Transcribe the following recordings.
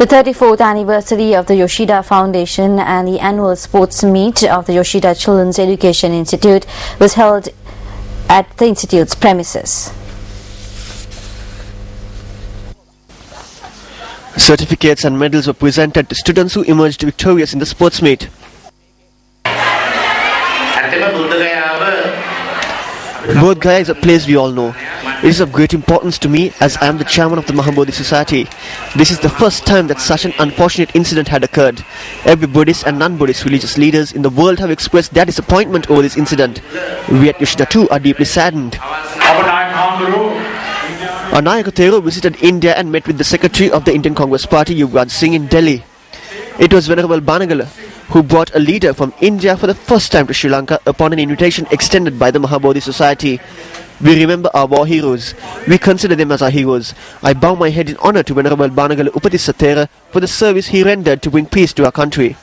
The 34th anniversary of the Yoshida Foundation and the annual sports meet of the Yoshida Children's Education Institute was held at the institute's premises. Certificates and medals were presented to students who emerged victorious in the sports meet. Bodh Gaya is a place we all know. It is of great importance to me as I am the chairman of the Mahabodhi Society. This is the first time that such an unfortunate incident had occurred. Every Buddhist and non-Buddhist religious leaders in the world have expressed their disappointment over this incident. We at Yoshida too are deeply saddened. Anayaka Thero visited India and met with the Secretary of the Indian Congress Party, Yuvraj Singh, in Delhi. It was Venerable Banagala who brought a leader from India for the first time to Sri Lanka upon an invitation extended by the Mahabodhi Society. We remember our war heroes. We consider them as our heroes. I bow my head in honour to Venerable Banagala Upatissa Thera for the service he rendered to bring peace to our country.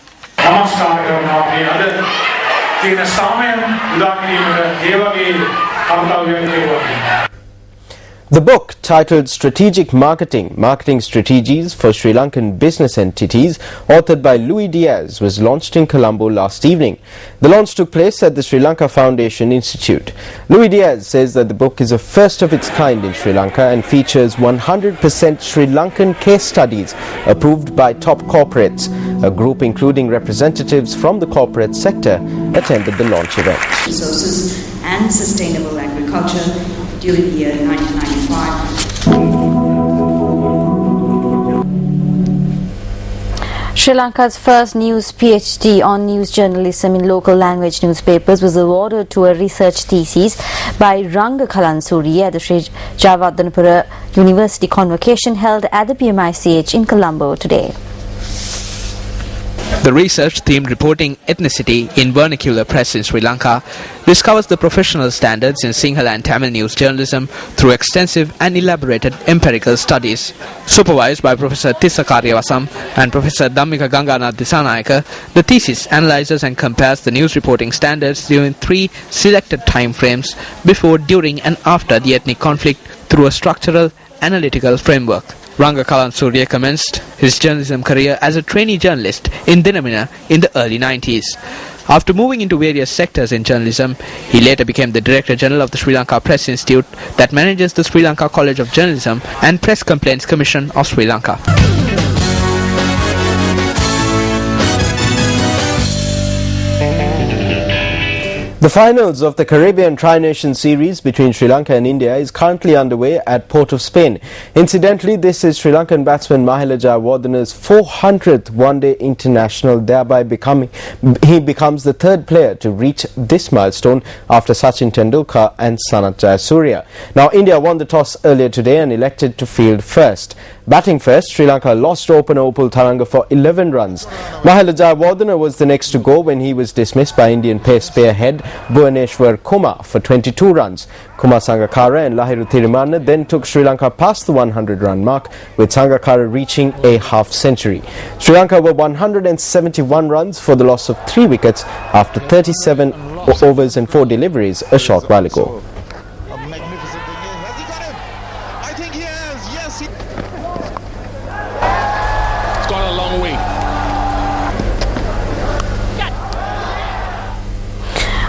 The book, titled Strategic Marketing, Marketing Strategies for Sri Lankan Business Entities, authored by Louis Diaz, was launched in Colombo last evening. The launch took place at the Sri Lanka Foundation Institute. Louis Diaz says that the book is a first of its kind in Sri Lanka and features 100% Sri Lankan case studies approved by top corporates. A group including representatives from the corporate sector attended the launch event. Resources and sustainable agriculture during the year 1995. Sri Lanka's first news PhD on news journalism in local language newspapers was awarded to a research thesis by Ranga Kalansuri at the Sri Jayawardhanapura University convocation held at the PMICH in Colombo today. The research themed reporting ethnicity in vernacular press in Sri Lanka discovers the professional standards in Sinhala and Tamil news journalism through extensive and elaborated empirical studies. Supervised by Professor Tissa Karyavasam and Professor Dhammika Ganganath Disanayaka, the thesis analyzes and compares the news reporting standards during 3 selected time frames before, during and after the ethnic conflict through a structural, analytical framework. Ranga Kalansuri commenced his journalism career as a trainee journalist in Dinamina in the early 90s. After moving into various sectors in journalism, he later became the Director General of the Sri Lanka Press Institute that manages the Sri Lanka College of Journalism and Press Complaints Commission of Sri Lanka. The finals of the Caribbean Tri-Nation Series between Sri Lanka and India is currently underway at Port of Spain. Incidentally, this is Sri Lankan batsman Mahela Jayawardena's 400th one-day international, thereby he becomes the third player to reach this milestone after Sachin Tendulkar and Sanath Jayasuriya. Now, India won the toss earlier today and elected to field first. Batting first, Sri Lanka lost opener Upul Tharanga for 11 runs. Mahela Jayawardena was the next to go when he was dismissed by Indian pace spearhead Bhuvaneshwar Kumar for 22 runs. Kumar Sangakkara and Lahiru Thirimanne then took Sri Lanka past the 100-run mark, with Sangakkara reaching a half-century. Sri Lanka were 171 runs for the loss of 3 wickets after 37 overs and 4 deliveries a short while ago.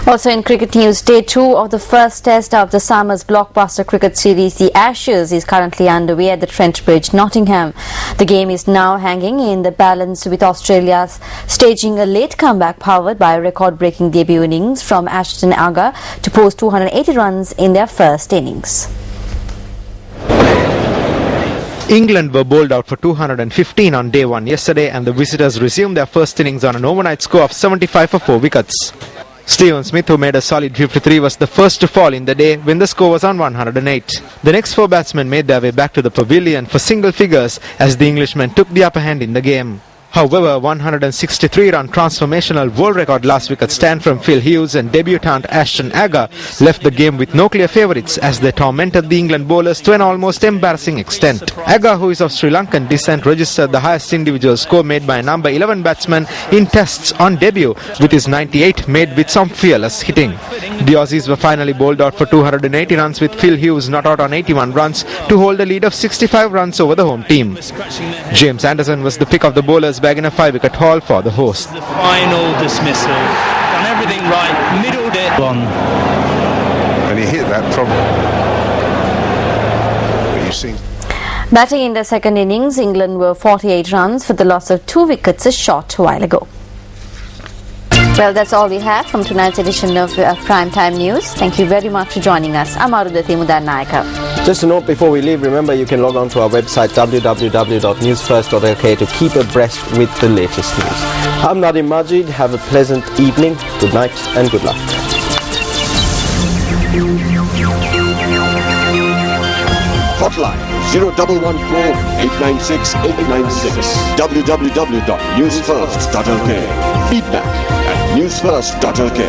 Also in cricket news, day 2 of the first test of the summer's blockbuster cricket series, the Ashes, is currently underway at the Trent Bridge, Nottingham. The game is now hanging in the balance, with Australia staging a late comeback powered by a record-breaking debut innings from Ashton Agha to post 280 runs in their first innings. England were bowled out for 215 on day 1 yesterday, and the visitors resumed their first innings on an overnight score of 75 for 4 wickets. Steven Smith, who made a solid 53, was the first to fall in the day when the score was on 108. The next 4 batsmen made their way back to the pavilion for single figures as the Englishmen took the upper hand in the game. However, 163-run transformational world record last wicket stand from Phil Hughes and debutant Ashton Agha left the game with no clear favourites as they tormented the England bowlers to an almost embarrassing extent. Agha, who is of Sri Lankan descent, registered the highest individual score made by a number 11 batsman in tests on debut, with his 98 made with some fearless hitting. The Aussies were finally bowled out for 280 runs with Phil Hughes not out on 81 runs to hold a lead of 65 runs over the home team. James Anderson was the pick of the bowlers, bagging a 5-wicket haul for the host. The final dismissal. Done everything right, middled it on. And he hit that from... But you see... Batting in the second innings, England were 48 runs for the loss of 2 wickets a short while ago. Well, that's all we have from tonight's edition of Primetime News. Thank you very much for joining us. I'm Arudhati Mudanayaka. Just a note before we leave, remember you can log on to our website www.newsfirst.lk to keep abreast with the latest news. I'm Nadim Majid. Have a pleasant evening, good night and good luck. Hotline 0114 896 896 www.newsfirst.lk. Feedback at newsfirst.lk.